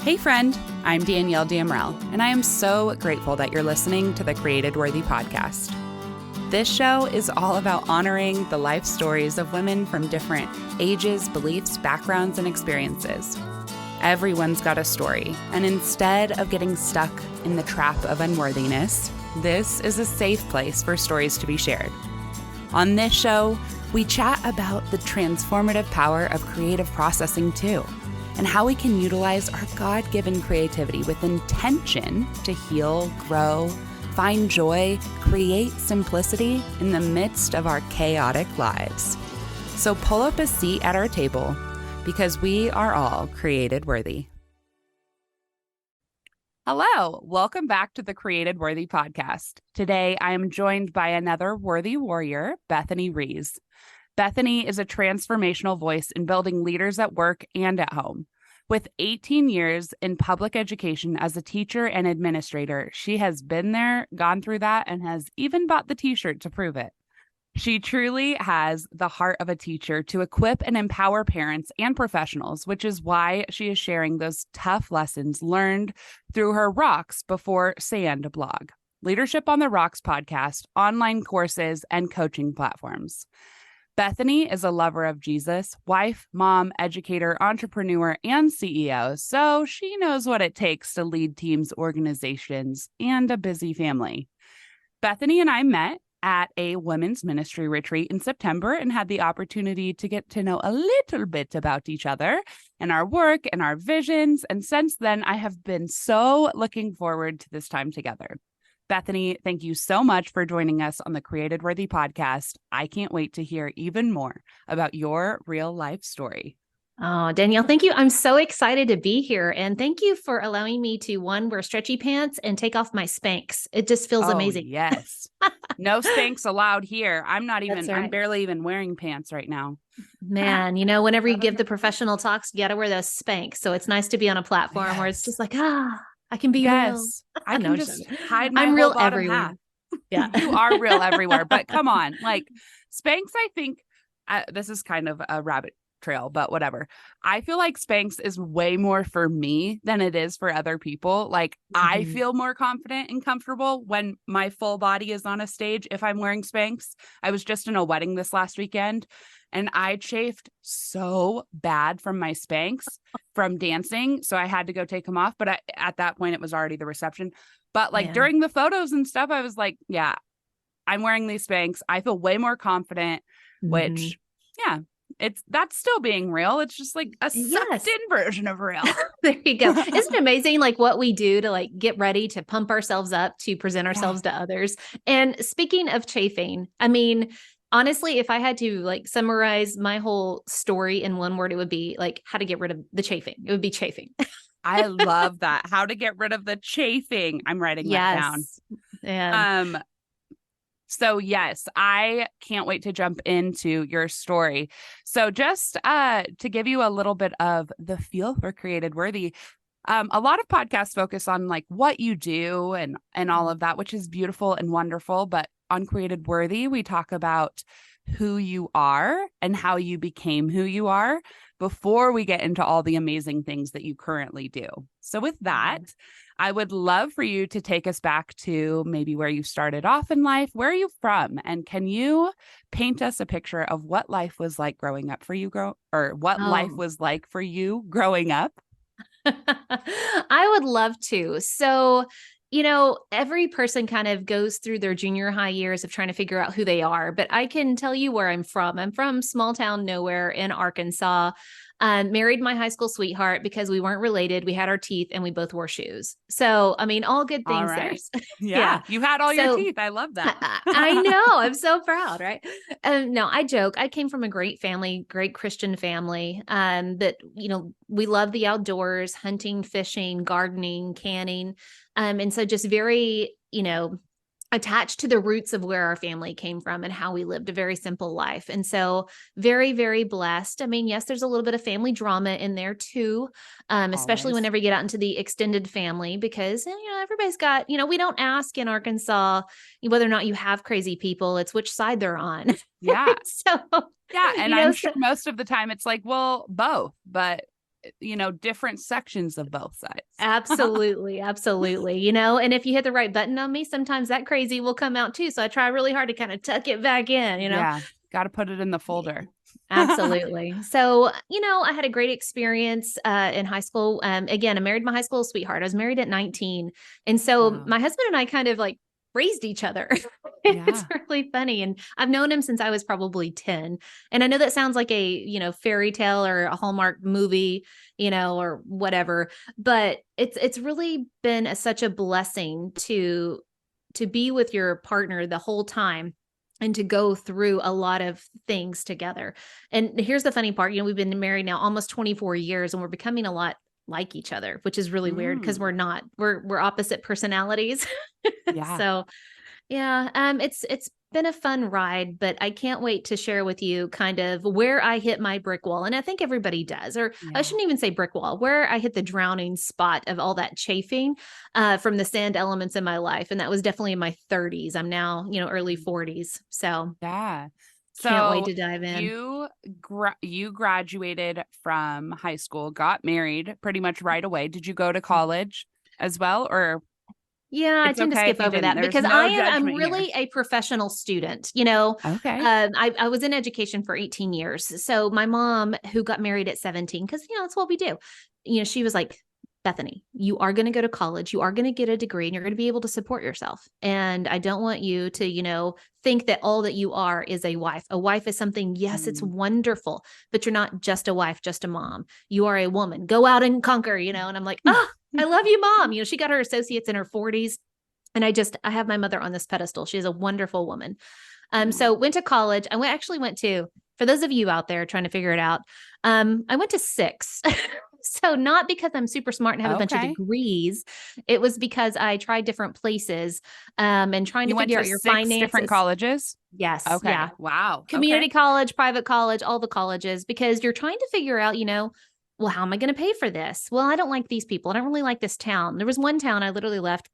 Hey friend, I'm Danielle Damrell, and I am so grateful that you're listening to the Created Worthy podcast. This show is all about honoring the life stories of women from different ages, beliefs, backgrounds, and experiences. Everyone's got a story, and instead of getting stuck in the trap of unworthiness, this is a safe place for stories to be shared. On this show, we chat about the transformative power of creative processing too, and how we can utilize our God-given creativity with intention to heal, grow, find joy, create simplicity in the midst of our chaotic lives. So pull up a seat at our table because we are all created worthy. Hello, welcome back to the Created Worthy podcast. Today, I am joined by another worthy warrior, Bethany Rees. Bethany is a transformational voice in building leaders at work and at home. With 18 years in public education as a teacher and administrator, she has been there, gone through that, and has even bought the t-shirt to prove it. She truly has the heart of a teacher to equip and empower parents and professionals, which is why she is sharing those tough lessons learned through her Rocks Before Sand blog, Leadership on the Rocks podcast, online courses, and coaching platforms. Bethany is a lover of Jesus, wife, mom, educator, entrepreneur, and CEO, so she knows what it takes to lead teams, organizations, and a busy family. Bethany and I met at a women's ministry retreat in September and had the opportunity to get to know a little bit about each other and our work and our visions. And since then, I have been so looking forward to this time together. Bethany, thank you so much for joining us on the Created Worthy podcast. I can't wait to hear even more about your real life story. Oh, Danielle, thank you. I'm so excited to be here. And thank you for allowing me to, one, wear stretchy pants and take off my Spanx. It just feels amazing. Yes. No Spanx allowed here. I'm barely even wearing pants right now. Man, whenever you give the professional talks, you got to wear those Spanx. So it's nice to be on a platform where it's just like, I can be real. I can just hide my I'm whole real bottom everywhere. half. Yeah. You are real everywhere, but come on. Like Spanx, I think this is kind of a rabbit trail, but whatever. I feel like Spanx is way more for me than it is for other people. Like I feel more confident and comfortable when my full body is on a stage if I'm wearing Spanx. I was just in a wedding this last weekend and I chafed so bad from my Spanx from dancing. So I had to go take them off. But at that point, it was already the reception. But during the photos and stuff, I was like, yeah, I'm wearing these Spanx. I feel way more confident, which, that's still being real. It's just like a sucked in version of real. There you go. Isn't it amazing what we do to get ready to pump ourselves up to present ourselves to others? And speaking of chafing, I mean, honestly, if I had to summarize my whole story in one word, it would be how to get rid of the chafing. It would be chafing. I love that. How to get rid of the chafing. I'm writing that down. And so yes, I can't wait to jump into your story. So just to give you a little bit of the feel for Created Worthy, a lot of podcasts focus on what you do and all of that, which is beautiful and wonderful. But on Created Worthy, we talk about who you are and how you became who you are before we get into all the amazing things that you currently do. So with that, I would love for you to take us back to maybe where you started off in life. Where are you from? And can you paint us a picture of what life was like growing up for you, life was like for you growing up? I would love to. So, every person kind of goes through their junior high years of trying to figure out who they are, but I can tell you where I'm from. I'm from small town nowhere in Arkansas. Married my high school sweetheart because we weren't related. We had our teeth and we both wore shoes. So, I mean, all good things there. Yeah. You had all your teeth. I love that. I know. I'm so proud. Right. No, I joke. I came from a great family, great Christian family. That, we love the outdoors, hunting, fishing, gardening, canning. And so just very, attached to the roots of where our family came from and how we lived a very simple life. And so very, very blessed. I mean, yes, there's a little bit of family drama in there too, especially whenever you get out into the extended family, because, everybody's got, we don't ask in Arkansas whether or not you have crazy people. It's which side they're on. Yeah. So, yeah. And I'm sure most of the time it's both, but different sections of both sides. Absolutely. Absolutely. And if you hit the right button on me, sometimes that crazy will come out too. So I try really hard to kind of tuck it back in. Yeah. Got to put it in the folder. Absolutely. So, I had a great experience in high school. Again, I married my high school sweetheart. I was married at 19. And so Wow. my husband and I kind of like raised each other. It's Yeah. really funny. And I've known him since I was probably 10. And I know that sounds like a, fairy tale or a Hallmark movie, or whatever, but it's really been such a blessing to be with your partner the whole time and to go through a lot of things together. And here's the funny part, we've been married now almost 24 years and we're becoming a lot like each other, which is really weird because we're Mm. not. We're opposite personalities. Yeah. So, yeah, it's been a fun ride, but I can't wait to share with you kind of where I hit my brick wall. And I think everybody does, or I Yeah. shouldn't even say brick wall, where I hit the drowning spot of all that chafing from the sand elements in my life. And that was definitely in my 30s. I'm now, early 40s. So Yeah. can't wait So to dive in. you graduated from high school, got married pretty much right away. Did you go to college as well, or Yeah, I it's tend to okay skip if you over didn't? that There's because no I'm judgment here. really a professional student. Okay. I was in education for 18 years. So my mom, who got married at 17, because that's what we do. She was like, Bethany, you are going to go to college, you are going to get a degree, and you're going to be able to support yourself. And I don't want you to, think that all that you are is a wife. A wife is something, yes, it's Mm. wonderful, but you're not just a wife, just a mom. You are a woman. Go out and conquer, and I'm like, oh, I love you, mom. She got her associates in her 40s. And I have my mother on this pedestal. She's a wonderful woman. So went to college. Actually went to, for those of you out there trying to figure it out, I went to 6. So not because I'm super smart and have a bunch of Okay. degrees. It was because I tried different places and trying to You went figure to out your 6 different finances. colleges? Yes. Yeah. Okay. Wow. Okay. Community college, private college, all the colleges, because you're trying to figure out, well, how am I going to pay for this? Well, I don't like these people. I don't really like this town. There was one town I literally left,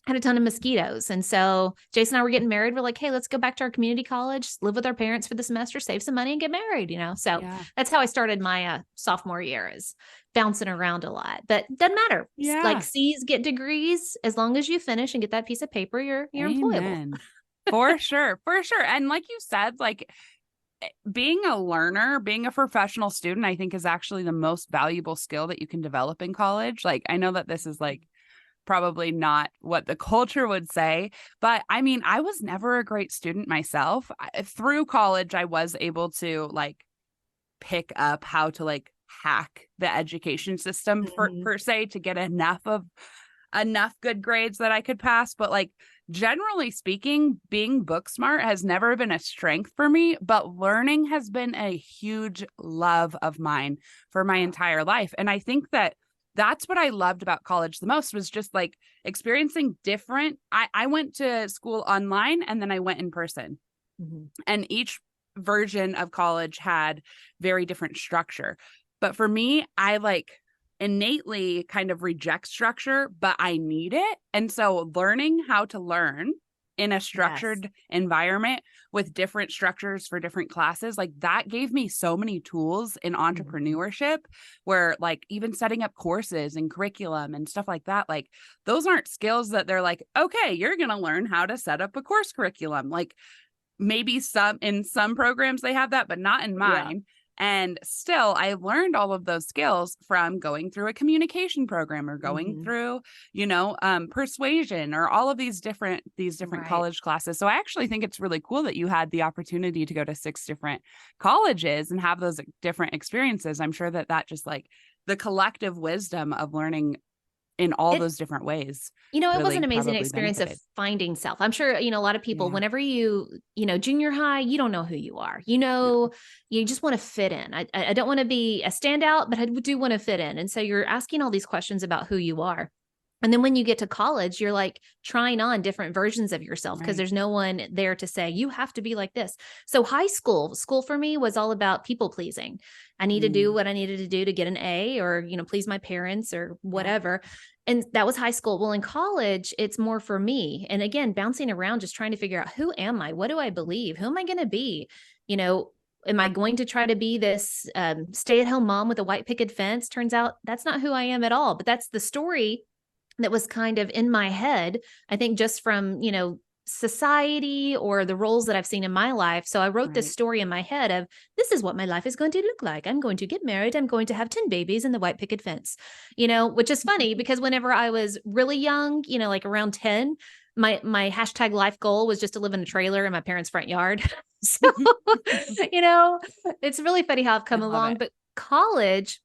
had a ton of mosquitoes. And so Jason and I were getting married. We're like, hey, let's go back to our community college, live with our parents for the semester, save some money and get married. So Yeah. that's how I started my sophomore year, is bouncing around a lot, but doesn't matter. Like Yeah. C's get degrees. As long as you finish and get that piece of paper, you're employable. Amen. For sure. For sure. And like you said, like being a learner, being a professional student, I think is actually the most valuable skill that you can develop in college. Like, I know that this is like probably not what the culture would say, but I mean, I was never a great student myself. Through college, I was able to like pick up how to like hack the education system Mhm. per se to get enough good grades that I could pass. But like generally speaking, being book smart has never been a strength for me, but learning has been a huge love of mine for my entire life. And I think that that's what I loved about college the most, was just like experiencing different. I went to school online and then I went in person, Mhm. and each version of college had very different structure. But for me, I like innately kind of reject structure, but I need it. And so learning how to learn in a Yes. structured environment with different structures for different classes, like that gave me so many tools in Mhm. entrepreneurship, where like even setting up courses and curriculum and stuff like that, like those aren't skills that they're like, okay, you're going to learn how to set up a course curriculum. Like maybe in some programs they have that, but not in Yeah. mine. And still, I learned all of those skills from going through a communication program or going Mhm. through, persuasion, or all of these different Right. college classes. So I actually think it's really cool that you had the opportunity to go to 6 different colleges and have those different experiences. I'm sure that just like the collective wisdom of learning in all It those different ways It was really an amazing probably experience of benefited. finding self. I'm sure, a lot of people, Yeah. whenever junior high, you don't know who you are. No. You just want to fit in. I don't want to be a standout, but I do want to fit in. And so you're asking all these questions about who you are. And then when you get to college, you're like trying on different versions of yourself because Right. there's no one there to say, you have to be like this. So school for me was all about people pleasing. I need to do Mm. what I needed to do to get an A, or, please my parents or Yeah. whatever. And that was high school. Well, in college, it's more for me. And again, bouncing around, just trying to figure out, who am I? What do I believe? Who am I going to be? You know, Am I going to try to be this stay-at-home mom with a white picket fence? Turns out that's not who I am at all. But that's the story that was kind of in my head, I think, just from, society or the roles that I've seen in my life. So I wrote this story in my head of, this is what my life is going to look like. I'm going to get married. I'm going to have 10 babies in the white picket fence, which is funny because whenever I was really young, like around 10, my hashtag life goal was just to live in a trailer in my parents' front yard. So, it's really funny how I've come along, but college,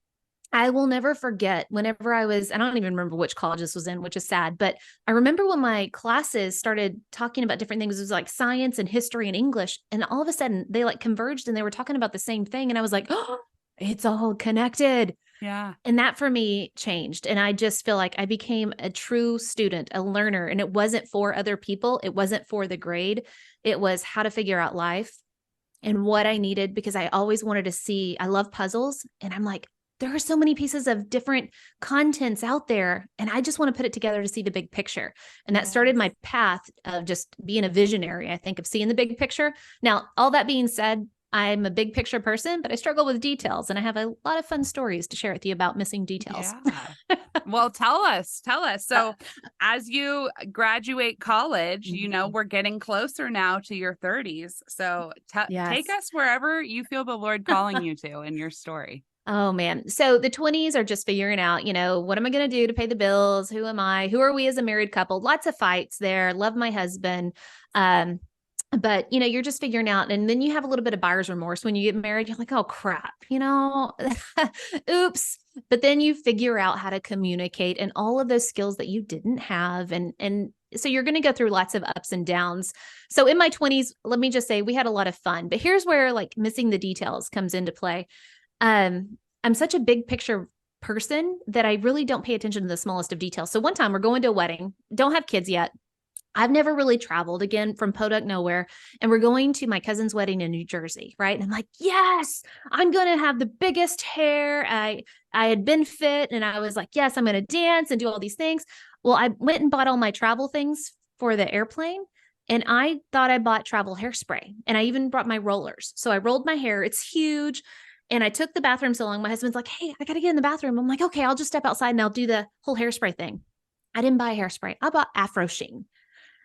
I will never forget whenever I don't even remember which college this was in, which is sad, but I remember when my classes started talking about different things. It was like science and history and English. And all of a sudden they like converged and they were talking about the same thing. And I was like, oh, it's all connected. Yeah. And that for me changed. And I just feel like I became a true student, a learner. And it wasn't for other people. It wasn't for the grade. It was how to figure out life and what I needed, because I always wanted to see, I love puzzles. And I'm like, there are so many pieces of different contents out there. And I just want to put it together to see the big picture. And that started my path of just being a visionary, I think, of seeing the big picture. Now, all that being said, I'm a big picture person, but I struggle with details. And I have a lot of fun stories to share with you about missing details. Yeah. Well, tell us. So as you graduate college, we're getting closer now to your 30s. So take us wherever you feel the Lord calling you to in your story. Oh man. So the 20s are just figuring out, what am I going to do to pay the bills? Who am I? Who are we as a married couple? Lots of fights there. Love my husband. But you're just figuring out, and then you have a little bit of buyer's remorse when you get married. You're like, oh crap, oops. But then you figure out how to communicate and all of those skills that you didn't have. And so you're going to go through lots of ups and downs. So in my 20s, let me just say we had a lot of fun, but here's where like missing the details comes into play. I'm such a big picture person that I really don't pay attention to the smallest of details. So one time we're going to a wedding, don't have kids yet. I've never really traveled again from Podunk nowhere. And we're going to my cousin's wedding in New Jersey. Right. And I'm like, yes, I'm going to have the biggest hair. I had been fit and I was like, yes, I'm going to dance and do all these things. Well, I went and bought all my travel things for the airplane. And I thought I bought travel hairspray, and I even brought my rollers. So I rolled my hair. It's huge. And I took the bathroom so long. My husband's like, hey, I got to get in the bathroom. I'm like, okay, I'll just step outside and I'll do the whole hairspray thing. I didn't buy hairspray. I bought Afro Sheen.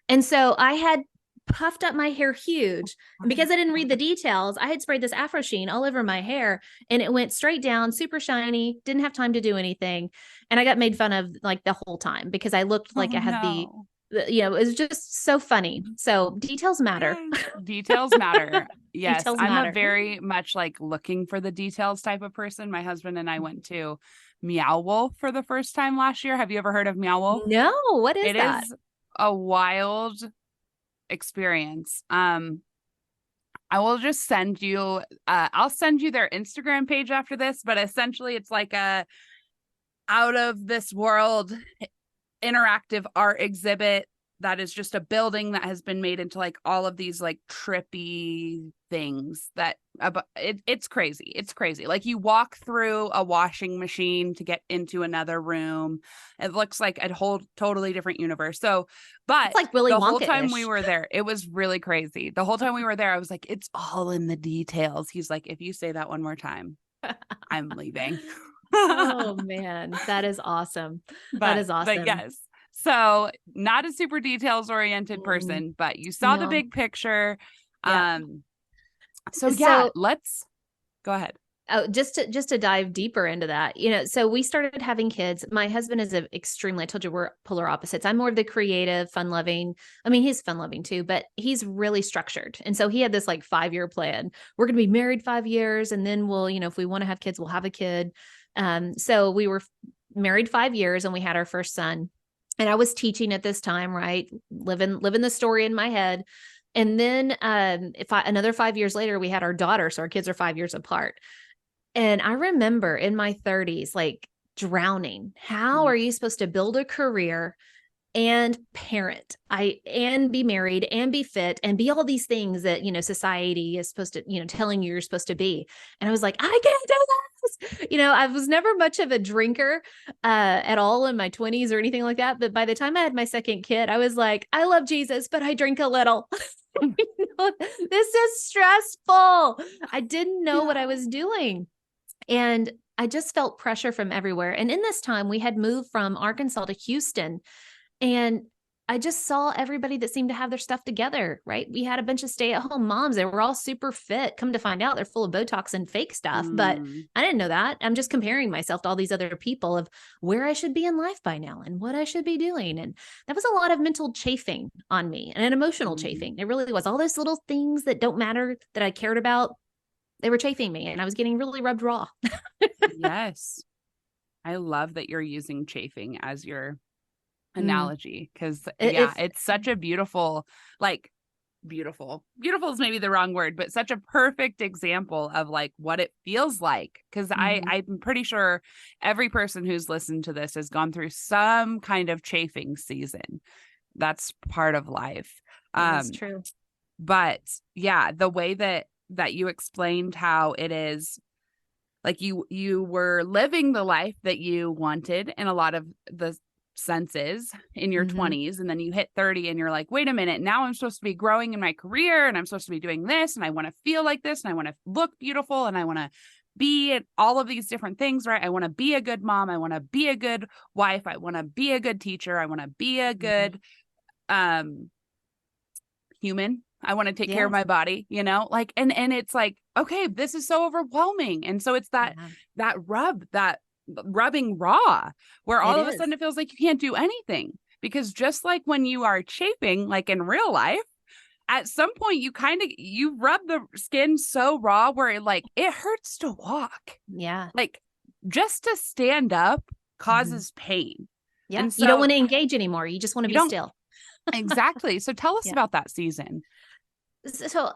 And so I had puffed up my hair huge. And because I didn't read the details, I had sprayed this Afro Sheen all over my hair and it went straight down, super shiny, didn't have time to do anything. And I got made fun of like the whole time because I looked like I had it was just so funny. So details matter. Details matter. Yes. Details I'm matter. a very much like looking for the details type of person. My husband and I went to Meow Wolf for the first time last year. Have you ever heard of Meow Wolf? No. What is that? It is a wild experience. I will just send you, I'll send you their Instagram page after this, but essentially it's like a out of this world interactive art exhibit that is just a building that has been made into like all of these like trippy things that it's crazy. It's crazy. Like you walk through a washing machine to get into another room. It looks like a whole totally different universe. So, but it's like Willy the Wonka-ish. whole time we were there, it was really crazy. The whole time we were there, I was like, it's all in the details. He's like, if you say that one more time, I'm leaving. Oh man, that is awesome. That is awesome. But yes. So not a super details oriented person, but you saw the big picture. Yeah. So let's go ahead. Oh, just to dive deeper into that, so we started having kids. My husband is extremely, I told you we're polar opposites. I'm more of the creative, fun loving. I mean, he's fun loving too, but he's really structured. And so he had this like 5-year plan. We're going to be married 5 years. And then we'll, if we want to have kids, we'll have a kid. So we were married 5 years and we had our first son. And I was teaching at this time, right? Living the story in my head. And then another 5 years later, we had our daughter. So our kids are 5 years apart. And I remember in my 30s, like drowning. How are you supposed to build a career and parent, and be married and be fit and be all these things that, society is supposed to, telling you you're supposed to be. And I was like, I can't do this. I was never much of a drinker at all in my 20s or anything like that. But by the time I had my second kid, I was like, I love Jesus, but I drink a little. This is stressful. I didn't know what I was doing. And I just felt pressure from everywhere. And in this time, we had moved from Arkansas to Houston. And I just saw everybody that seemed to have their stuff together, right? We had a bunch of stay-at-home moms. They were all super fit. Come to find out, they're full of Botox and fake stuff. But I didn't know that. I'm just comparing myself to all these other people of where I should be in life by now and what I should be doing. And that was a lot of mental chafing on me and an emotional chafing. It really was. All those little things that don't matter that I cared about, they were chafing me, and I was getting really rubbed raw. Yes. I love that you're using chafing as your analogy, because it's such a beautiful, like beautiful is maybe the wrong word, but such a perfect example of like what it feels like. Because I'm pretty sure every person who's listened to this has gone through some kind of chafing season. That's part of life. That's true. But yeah, the way that you explained how it is, like you were living the life that you wanted in a lot of the senses in your 20s, and then you hit 30 and you're like, wait a minute, now I'm supposed to be growing in my career, and I'm supposed to be doing this, and I want to feel like this, and I want to look beautiful, and I want to be at all of these different things, right? I want to be a good mom, I want to be a good wife, I want to be a good teacher, I want to be a good human, I want to take care of my body, like, and it's like, okay, this is so overwhelming. And so it's that rubbing raw, where all of a sudden it feels like you can't do anything, because just like when you are chafing, like in real life, at some point you rub the skin so raw where it hurts to walk. Yeah. Like just to stand up causes pain. Yeah. And so, you don't want to engage anymore. You just want to be still. Exactly. So tell us about that season. So,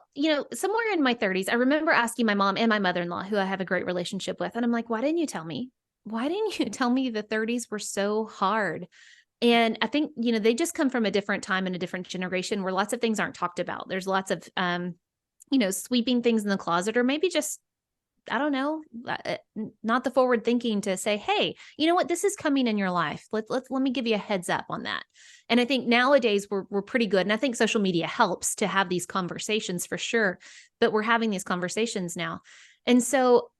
somewhere in my 30s, I remember asking my mom and my mother-in-law, who I have a great relationship with, and I'm like, why didn't you tell me? Why didn't you tell me the 30s were so hard? And I think, they just come from a different time and a different generation where lots of things aren't talked about. There's lots of, sweeping things in the closet, or maybe just, I don't know, not the forward thinking to say, hey, you know what, this is coming in your life. Let me give you a heads up on that. And I think nowadays we're pretty good. And I think social media helps to have these conversations for sure, but we're having these conversations now. And so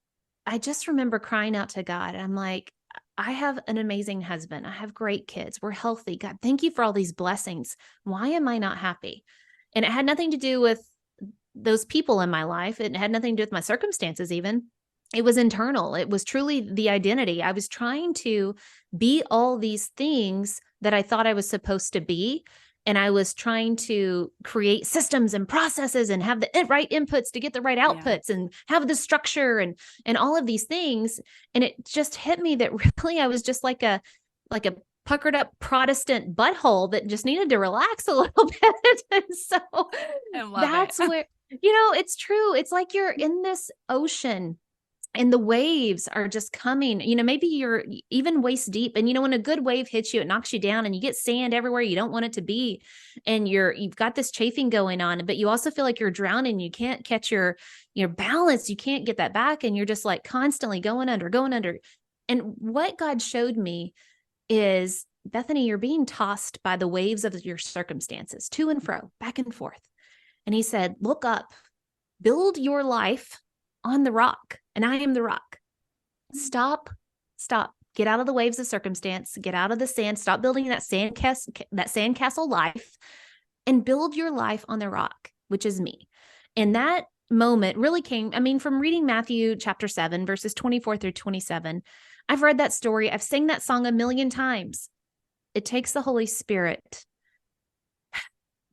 I just remember crying out to God. I'm like, I have an amazing husband. I have great kids. We're healthy. God, thank you for all these blessings. Why am I not happy? And it had nothing to do with those people in my life. It had nothing to do with my circumstances even. It was internal. It was truly the identity. I was trying to be all these things that I thought I was supposed to be. And I was trying to create systems and processes and have the right inputs to get the right outputs and have the structure and all of these things. And it just hit me that really I was just like a puckered up Protestant butthole that just needed to relax a little bit. And so that's where, it's true. It's like you're in this ocean and the waves are just coming, maybe you're even waist deep, and when a good wave hits you, it knocks you down and you get sand everywhere you don't want it to be. And you've got this chafing going on, but you also feel like you're drowning. You can't catch your balance. You can't get that back. And you're just like constantly going under. And what God showed me is, Bethany, you're being tossed by the waves of your circumstances to and fro, back and forth. And he said, look up, build your life on the rock, and I am the rock. Stop, get out of the waves of circumstance, get out of the sand, stop building that sandcastle life, and build your life on the rock, which is me. And that moment really came, from reading Matthew chapter 7, verses 24 through 27. I've read that story. I've sang that song a million times. It takes the Holy Spirit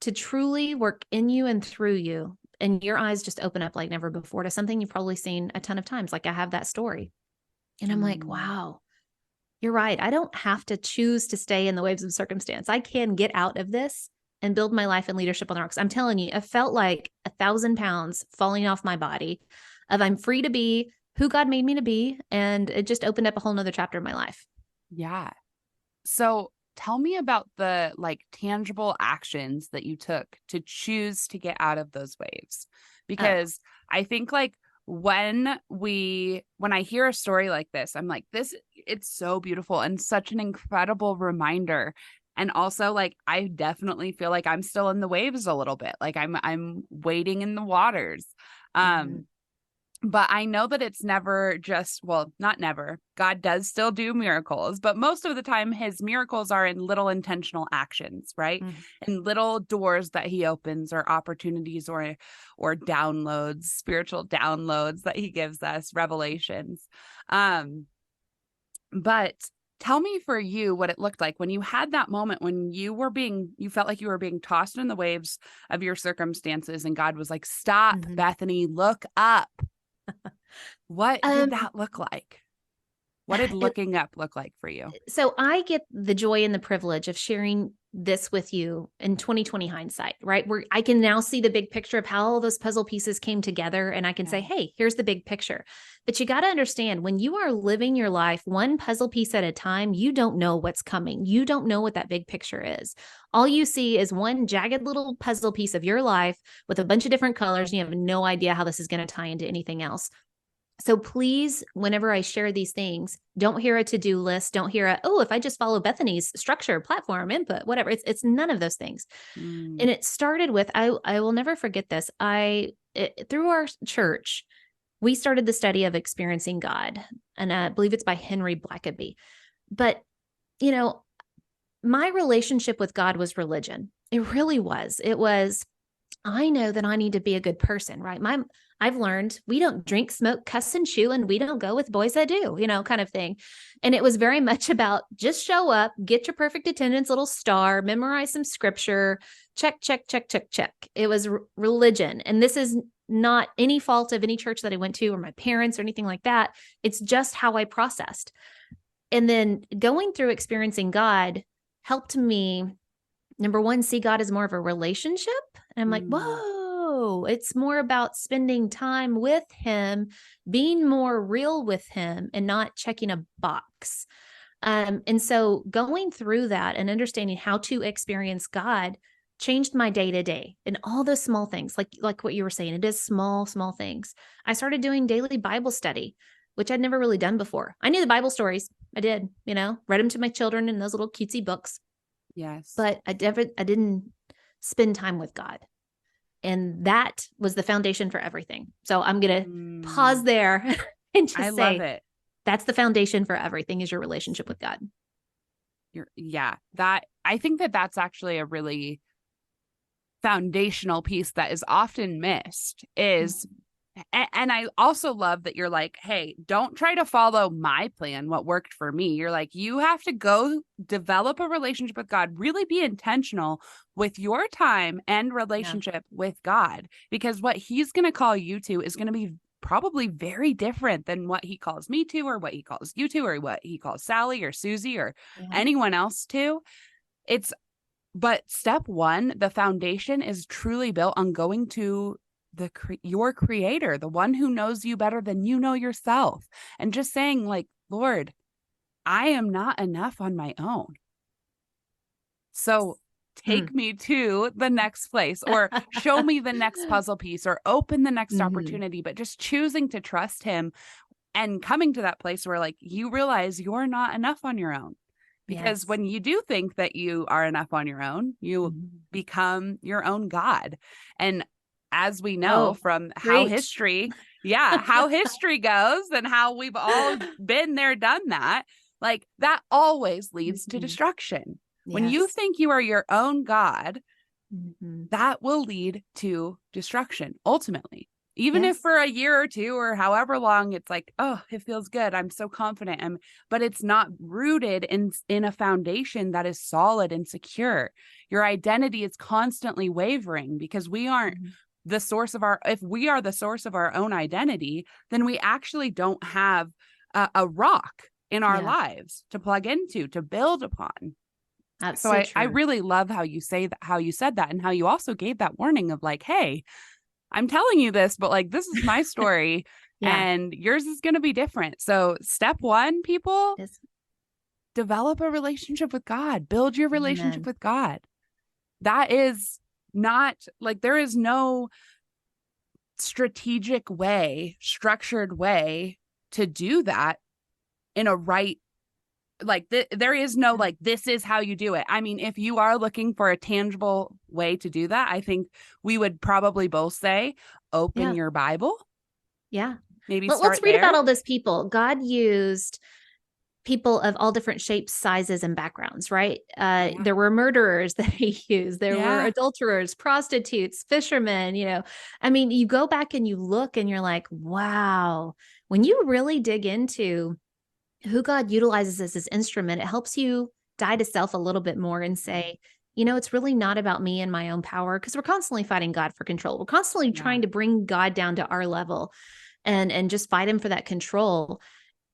to truly work in you and through you, and your eyes just open up like never before to something you've probably seen a ton of times. Like I have that story. And I'm like, wow, you're right. I don't have to choose to stay in the waves of circumstance. I can get out of this and build my life and leadership on the rocks. I'm telling you, it felt like 1,000 pounds falling off my body of I'm free to be who God made me to be. And it just opened up a whole nother chapter of my life. Yeah. So tell me about the tangible actions that you took to choose to get out of those waves, because I think when I hear a story like this, I'm like, it's so beautiful and such an incredible reminder. And also like, I definitely feel like I'm still in the waves a little bit. Like I'm wading in the waters. Mhm. But I know that it's never just, well, not never. God does still do miracles, but most of the time his miracles are in little intentional actions, right? Mhm. In little doors that he opens, or opportunities, or downloads, spiritual downloads that he gives us, revelations. But tell me for you what it looked like when you had that moment when you felt like you were being tossed in the waves of your circumstances, and God was like, "Stop, Mhm. Bethany, look up." What did Um, that look like? What did it looking up look like for you? So I get the joy and the privilege of sharing this with you in 2020 hindsight, right? Where I can now see the big picture of how all those puzzle pieces came together, and I can say, Yeah. hey, here's the big picture. But you got to understand, when you are living your life one puzzle piece at a time, you don't know what's coming. You don't know what that big picture is. All you see is one jagged little puzzle piece of your life with a bunch of different colors, and you have no idea how this is going to tie into anything else. So please, whenever I share these things, don't hear a to-do list. Don't hear oh, if I just follow Bethany's structure, platform, input, whatever. It's none of those things. Mm, And it started with, I will never forget this. Through our church, we started the study of experiencing God. And I believe it's by Henry Blackaby. But, you know, my relationship with God was religion. It really was. It was, I know that I need to be a good person, right? I've learned we don't drink, smoke, cuss, and chew, and we don't go with boys that do, kind of thing. And it was very much about just show up, get your perfect attendance little star, memorize some scripture, check, check, check, check, check. It was religion. And this is not any fault of any church that I went to or my parents or anything like that. It's just how I processed. And then going through experiencing God helped me, number one, see God as more of a relationship. And I'm like, mm, whoa, it's more about spending time with him, being more real with him, and not checking a box. And so going through that and understanding how to experience God changed my day to day and all those small things, like what you were saying. It is small, small things. I started doing daily Bible study, which I'd never really done before. I knew the Bible stories. I did, read them to my children in those little cutesy books, yes. but I didn't spend time with God. And that was the foundation for everything. So I'm going to pause Mm, there and I just love say it. that's the foundation for everything, is your relationship with God. Yeah, that I think that that's actually a really foundational piece that is often missed is, and I also love that you're like, hey, don't try to follow my plan, what worked for me. You're like, you have to go develop a relationship with God, really be intentional with your time and Yeah. relationship with God, because what he's going to call you to is going to be probably very different than what he calls me to, or what he calls you to, or what he calls Sally or Susie or Yeah. anyone else to. It's But step one, the foundation is truly built on going to your creator, the one who knows you better than you know yourself, and just saying like, Lord, I am not enough on my own. So Mm. take me to the next place, or show me the next puzzle piece, or open the next Mhm. opportunity, but just choosing to trust him and coming to that place where like you realize you're not enough on your own. Because Yes. when you do think that you are enough on your own, you Mhm. become your own God. And as we know Oh, from how preach. history, yeah, how history goes and how we've all been there, done that, like that always leads to Mhm. destruction. When you Yes. think you are your own God, Mhm. that will lead to destruction ultimately. Even if Yes. for a year or two or however long, it's like, oh, it feels good, I'm so confident, but it's not rooted in a foundation that is solid and secure. Your identity is constantly wavering because we aren't Mhm. the source of our if we are the source of our own identity, then we actually don't have a rock in our Yeah, lives to plug into, to build upon. that's So so I true. really love how you say that, how you said that, and how you also gave that warning of like, hey, I'm telling you this, but like, this is my story Yeah. and yours is going to be different. So step one, people, Yes. develop a relationship with God, build your relationship Amen. with God. That is not like, there is no strategic way, structured way to do that in a right like there is no like this is how you do it. I mean, if you are looking for a tangible way to do that, I think we would probably both say open Yeah. your Bible, Yeah. maybe Let's start read about there. all those people. God used people of all different shapes, sizes, and backgrounds, right? Yeah. There were murderers that he used. There were Yeah. adulterers, prostitutes, fishermen, I mean, you go back and you look and you're like, wow, when you really dig into who God utilizes as his instrument, it helps you die to self a little bit more and say, it's really not about me and my own power, because we're constantly fighting God for control. We're constantly Yeah. trying to bring God down to our level and just fight him for that control.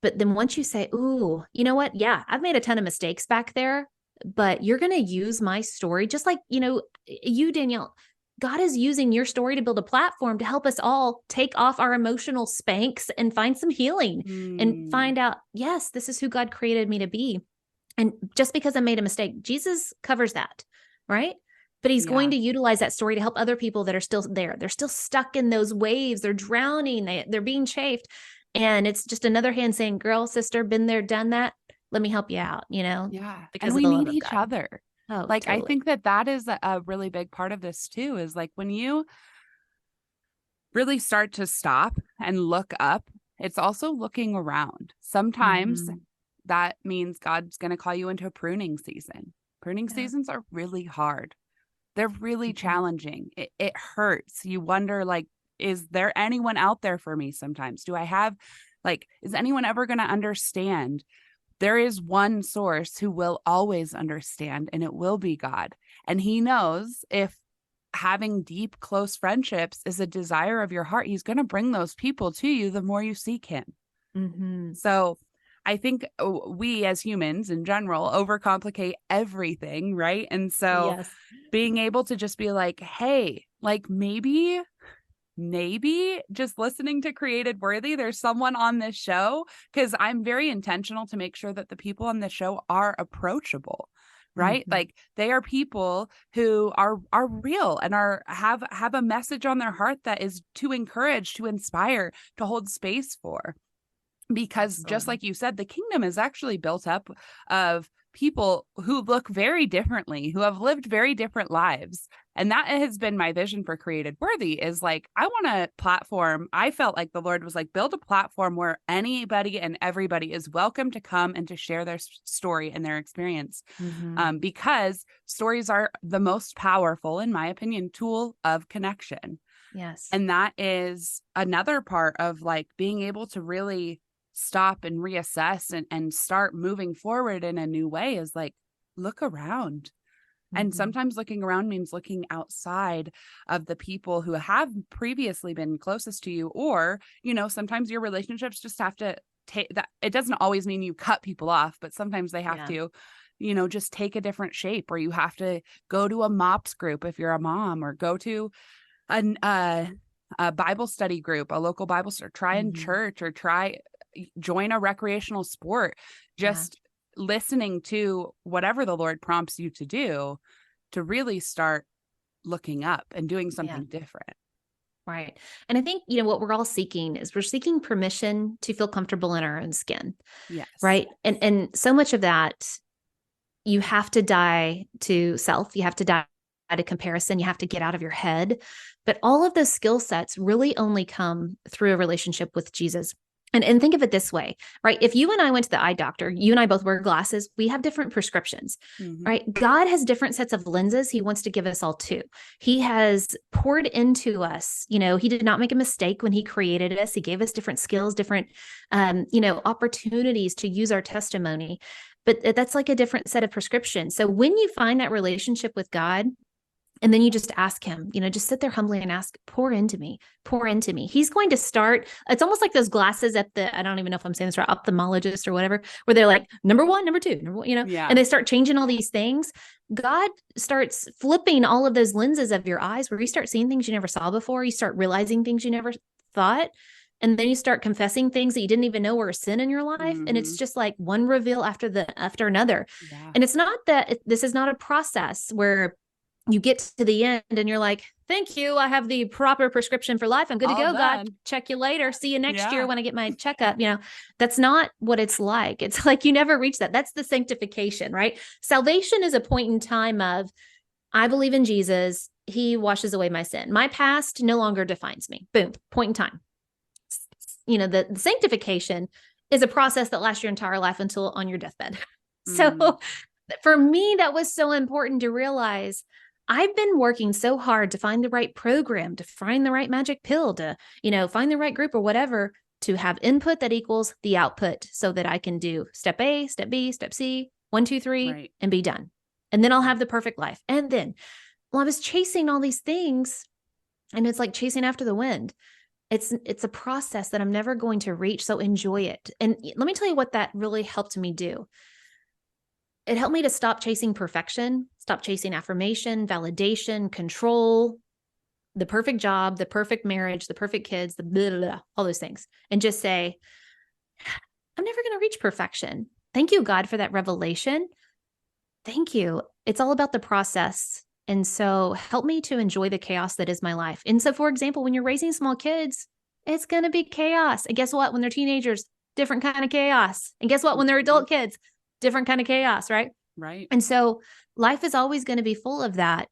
But then once you say, ooh, you know what? Yeah, I've made a ton of mistakes back there, but you're going to use my story, just like, you, Danielle, God is using your story to build a platform to help us all take off our emotional spanks and find some healing and find out, yes, this is who God created me to be. And just because I made a mistake, Jesus covers that, right? But he's going Yeah. to utilize that story to help other people that are still there. They're still stuck in those waves. They're drowning. They're being chafed. And it's just another hand saying, girl, sister, been there, done that. Let me help you out, Yeah. And because of we the love need of each God. other. Oh, Like, I totally. think that is a really big part of this too, is like when you really start to stop and look up, it's also looking around. Sometimes Mm-hmm. that means God's going to call you into a pruning season. Pruning Yeah. seasons are really hard. They're really Mm-hmm. challenging. It hurts. You wonder, like, is there anyone out there for me sometimes? Do I have, like, is anyone ever going to understand? There is one source who will always understand, and it will be God. And he knows if having deep, close friendships is a desire of your heart, he's going to bring those people to you the more you seek him. Mm-hmm. So I think we as humans in general overcomplicate everything, right? And so Yes. being able to just be like, hey, like maybe just listening to Created Worthy, there's someone on this show, because I'm very intentional to make sure that the people on this show are approachable, right? Mm-hmm. Like they are people who are real and have a message on their heart that is to encourage, to inspire, to hold space for. Because just Absolutely. like you said, the kingdom is actually built up of people who look very differently, who have lived very different lives. And that has been my vision for Created Worthy, is like, I want a platform. I felt like the Lord was like, build a platform where anybody and everybody is welcome to come and to share their story and their experience. Mm-hmm. Because stories are the most powerful, in my opinion, tool of connection. Yes. And that is another part of like being able to really stop and reassess and start moving forward in a new way, is like, look around. And Mm-hmm. sometimes looking around means looking outside of the people who have previously been closest to you. Or, sometimes your relationships just have to take that. It doesn't always mean you cut people off, but sometimes they have Yeah. to, just take a different shape, or you have to go to a MOPS group if you're a mom, or go to an, a Bible study group, a local Bible study, try in Mm-hmm. church, or join a recreational sport. Yeah. Just listening to whatever the Lord prompts you to do, to really start looking up and doing Yeah. something different. Right. And I think, what we're all seeking is we're seeking permission to feel comfortable in our own skin. Yes. Right. And so much of that, you have to die to self. You have to die to comparison. You have to get out of your head. But all of those skill sets really only come through a relationship with Jesus. And think of it this way, right? If you and I went to the eye doctor, you and I both wear glasses, we have different prescriptions, Mm-hmm. right? God has different sets of lenses he wants to give us all too. He has poured into us, he did not make a mistake when he created us. He gave us different skills, different, opportunities to use our testimony. But that's like a different set of prescriptions. So when you find that relationship with God, and then you just ask him, just sit there humbly and ask, pour into me, pour into me. He's going to start. It's almost like those glasses at I don't even know if I'm saying this right, ophthalmologist or whatever, where they're like, number one, number two, number one, Yeah. and they start changing all these things. God starts flipping all of those lenses of your eyes, where you start seeing things you never saw before. You start realizing things you never thought. And then you start confessing things that you didn't even know were a sin in your life. Mm-hmm. And it's just like one reveal after another. Yeah. And it's not that this is not a process where you get to the end and you're like, thank you. I have the proper prescription for life. I'm good to All go. God, done. check you later. See you next year Yeah. when I get my checkup. That's not what it's like. It's like you never reach that. That's the sanctification, right? Salvation is a point in time of, I believe in Jesus. He washes away my sin. My past no longer defines me. Boom, point in time. The sanctification is a process that lasts your entire life until on your deathbed. So for me, that was so important to realize. I've been working so hard to find the right program, to find the right magic pill, to, find the right group or whatever, to have input that equals the output so that I can do step A, step B, step C, 1, 2, 3, Right. and be done. And then I'll have the perfect life. And then, I was chasing all these things, and it's like chasing after the wind. It's a process that I'm never going to reach. So enjoy it. And let me tell you what that really helped me do. It helped me to stop chasing perfection, stop chasing affirmation, validation, control, the perfect job, the perfect marriage, the perfect kids, the blah, blah, blah, all those things. And just say, I'm never going to reach perfection. Thank you, God, for that revelation. Thank you. It's all about the process. And so help me to enjoy the chaos that is my life. And so, for example, when you're raising small kids, it's going to be chaos. And guess what? When they're teenagers, different kind of chaos. And guess what? When they're adult kids, different kind of chaos, right? Right. And so life is always going to be full of that.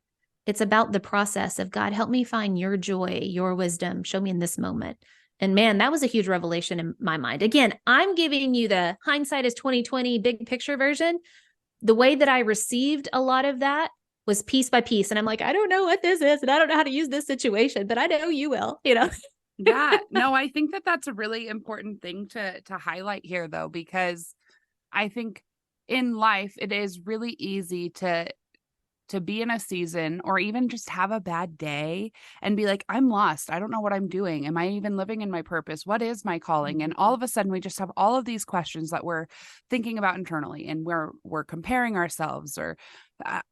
It's about the process of, God, help me find your joy, your wisdom. Show me in this moment. And man, that was a huge revelation in my mind. Again, I'm giving you the hindsight is 2020 big picture version. The way that I received a lot of that was piece by piece. And I'm like, I don't know what this is, and I don't know how to use this situation, but I know you will, Yeah. No, I think that that's a really important thing to highlight here, though, because I think in life, it is really easy to be in a season or even just have a bad day and be like, I'm lost. I don't know what I'm doing. Am I even living in my purpose? What is my calling? And all of a sudden we just have all of these questions that we're thinking about internally, and we're comparing ourselves. Or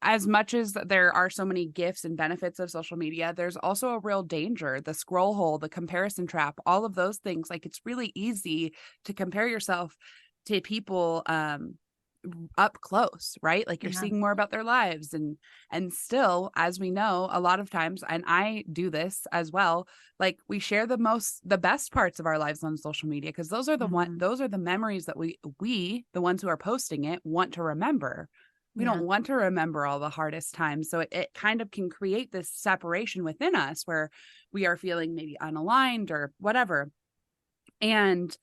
as much as there are so many gifts and benefits of social media, there's also a real danger, the scroll hole, the comparison trap, all of those things. Like, it's really easy to compare yourself to people, up close, right? Like, you're seeing more about their lives, and still, as we know, a lot of times, and I do this as well, like, we share the best parts of our lives on social media, because those are those are the memories that we the ones who are posting it, want to remember. We don't want to remember all the hardest times. So it kind of can create this separation within us where we are feeling maybe unaligned or whatever. And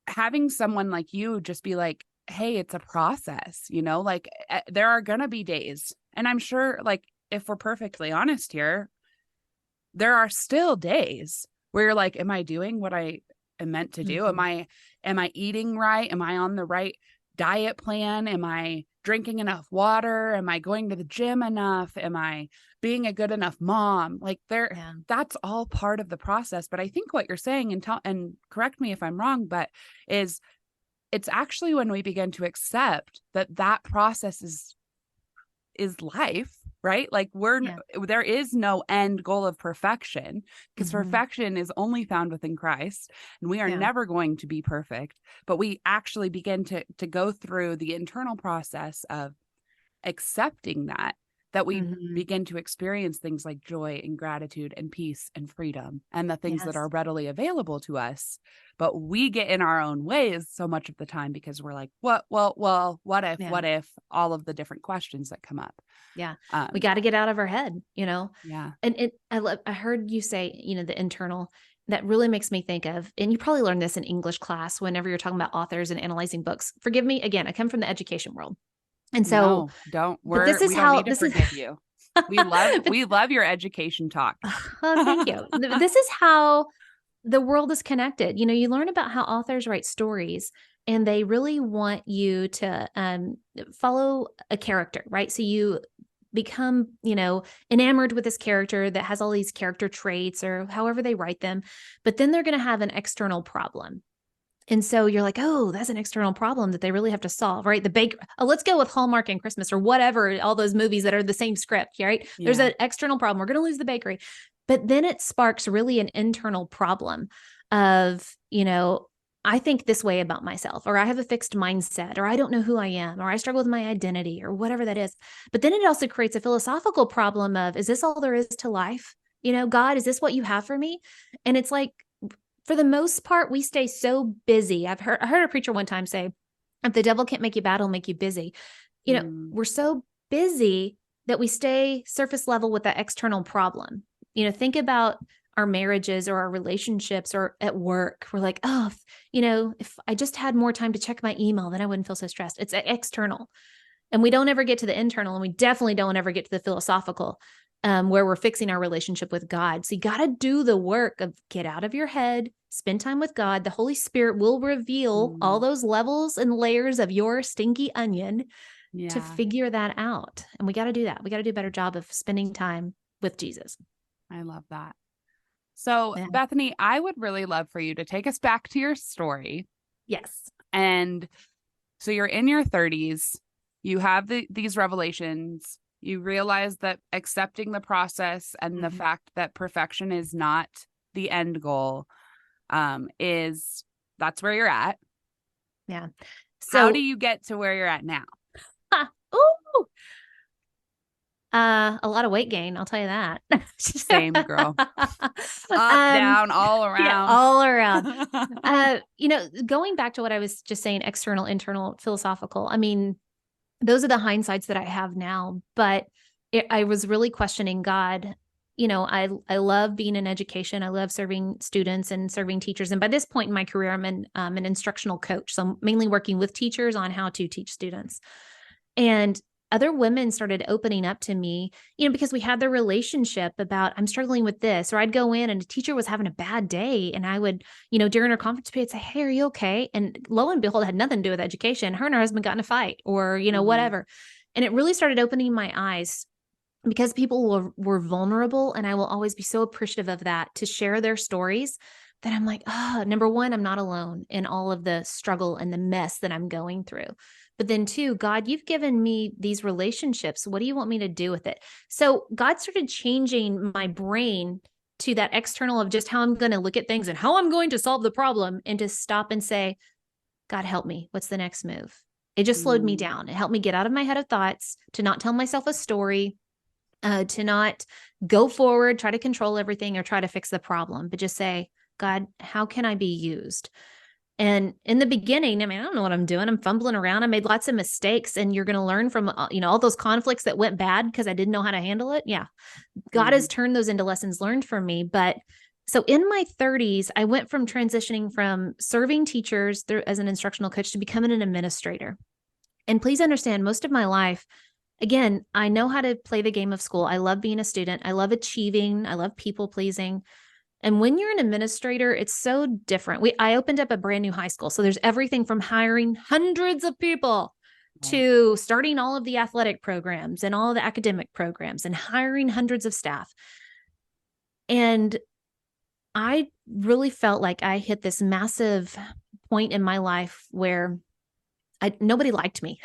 having someone like you just be like, hey, it's a process, like, there are going to be days. And I'm sure, like, if we're perfectly honest here, there are still days where you're like, am I doing what I am meant to do? Am I eating right? Am I on the right diet plan? Am I drinking enough water? Am I going to the gym enough? Am I being a good enough mom? Like, that's all part of the process. But I think what you're saying, and correct me if I'm wrong, but it's actually when we begin to accept that process is life, right? Like, there is no end goal of perfection, because perfection is only found within Christ, and we are never going to be perfect, but we actually begin to go through the internal process of accepting that we begin to experience things like joy and gratitude and peace and freedom and the things that are readily available to us. But we get in our own ways so much of the time because we're like, what if all of the different questions that come up. Yeah. We got to get out of our head, Yeah. And I heard you say, the internal. That really makes me think of, and you probably learned this in English class whenever you're talking about authors and analyzing books. Forgive me. Again, I come from the education world. And so no, don't. We don't need to forgive you. We love your education talk. Oh, thank you. This is how the world is connected. You learn about how authors write stories, and they really want you to follow a character, right? So you become, enamored with this character that has all these character traits or however they write them, but then they're going to have an external problem. And so you're like, oh, that's an external problem that they really have to solve, right? Let's go with Hallmark and Christmas or whatever, all those movies that are the same script, right? Yeah. There's an external problem. We're going to lose the bakery. But then it sparks really an internal problem of, I think this way about myself, or I have a fixed mindset, or I don't know who I am, or I struggle with my identity, or whatever that is. But then it also creates a philosophical problem of, is this all there is to life? God, is this what you have for me? And it's like, for the most part, we stay so busy. I heard a preacher one time say, if the devil can't make you bad, he'll make you busy. We're so busy that we stay surface level with that external problem. Think about our marriages or our relationships or at work. We're like, oh, if I just had more time to check my email, then I wouldn't feel so stressed. It's external. And we don't ever get to the internal, and we definitely don't ever get to the philosophical, where we're fixing our relationship with God. So you got to do the work of get out of your head, spend time with God. The Holy Spirit will reveal all those levels and layers of your stinky onion to figure that out. And we got to do that. We got to do a better job of spending time with Jesus. I love that. So, Bethany, I would really love for you to take us back to your story. Yes. And so you're in your 30s, you have these revelations, you realize that accepting the process and the fact that perfection is not the end goal, that's where you're at. Yeah. So how do you get to where you're at now? A lot of weight gain, I'll tell you that. Same, girl. Up, down, all around. Yeah, all around. Going back to what I was just saying, external, internal, philosophical. I mean, those are the hindsights that I have now, but I was really questioning God. I love being in education. I love serving students and serving teachers. And by this point in my career, I'm an instructional coach. So I'm mainly working with teachers on how to teach students. And other women started opening up to me, because we had the relationship about, I'm struggling with this, or I'd go in and a teacher was having a bad day. And I would, during her conference period say, hey, are you okay? And lo and behold, it had nothing to do with education. Her and her husband got in a fight or, whatever. And it really started opening my eyes because people were vulnerable. And I will always be so appreciative of that, to share their stories, that I'm like, number one, I'm not alone in all of the struggle and the mess that I'm going through. But then two, God, you've given me these relationships. What do you want me to do with it? So God started changing my brain to that external of just how I'm going to look at things and how I'm going to solve the problem, and to stop and say, God, help me. What's the next move? It just slowed me down. It helped me get out of my head of thoughts, to not tell myself a story, to not go forward, try to control everything or try to fix the problem, but just say, God, how can I be used? And in the beginning, I don't know what I'm doing. I'm fumbling around. I made lots of mistakes, and you're going to learn from, all those conflicts that went bad because I didn't know how to handle it. Yeah. God has turned those into lessons learned for me. But so in my 30s, I went from transitioning from serving teachers as an instructional coach to becoming an administrator. And please understand, most of my life, again, I know how to play the game of school. I love being a student. I love achieving. I love people pleasing. And when you're an administrator, it's so different. I opened up a brand new high school. So there's everything from hiring hundreds of people to starting all of the athletic programs and all of the academic programs and hiring hundreds of staff. And I really felt like I hit this massive point in my life where nobody liked me.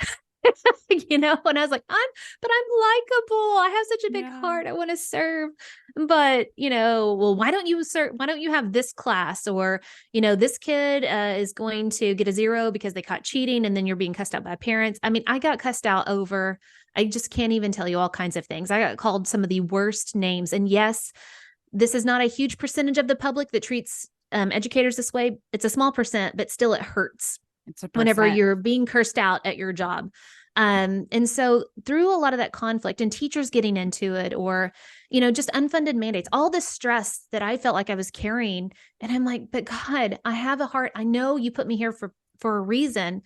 And I was like, I'm likable. I have such a big heart. I want to serve. But, well, why don't you serve? Why don't you have this class? Or, this kid is going to get a 0 because they caught cheating, and then you're being cussed out by parents. I got cussed out over, I just can't even tell you all kinds of things. I got called some of the worst names. And yes, this is not a huge percentage of the public that treats educators this way. It's a small percent, but still it hurts. Whenever you're being cursed out at your job. And so through a lot of that conflict and teachers getting into it, or, just unfunded mandates, all this stress that I felt like I was carrying. And I'm like, but God, I have a heart. I know you put me here for a reason.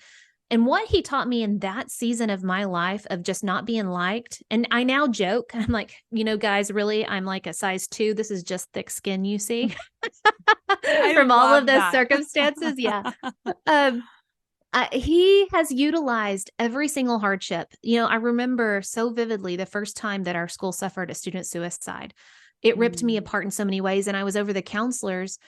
And what he taught me in that season of my life of just not being liked. And I now joke, I'm like, guys, really, I'm like a size 2. This is just thick skin, you see, from all of those circumstances. Yeah. He has utilized every single hardship. I remember so vividly the first time that our school suffered a student suicide. It ripped me apart in so many ways. And I was over the counselors,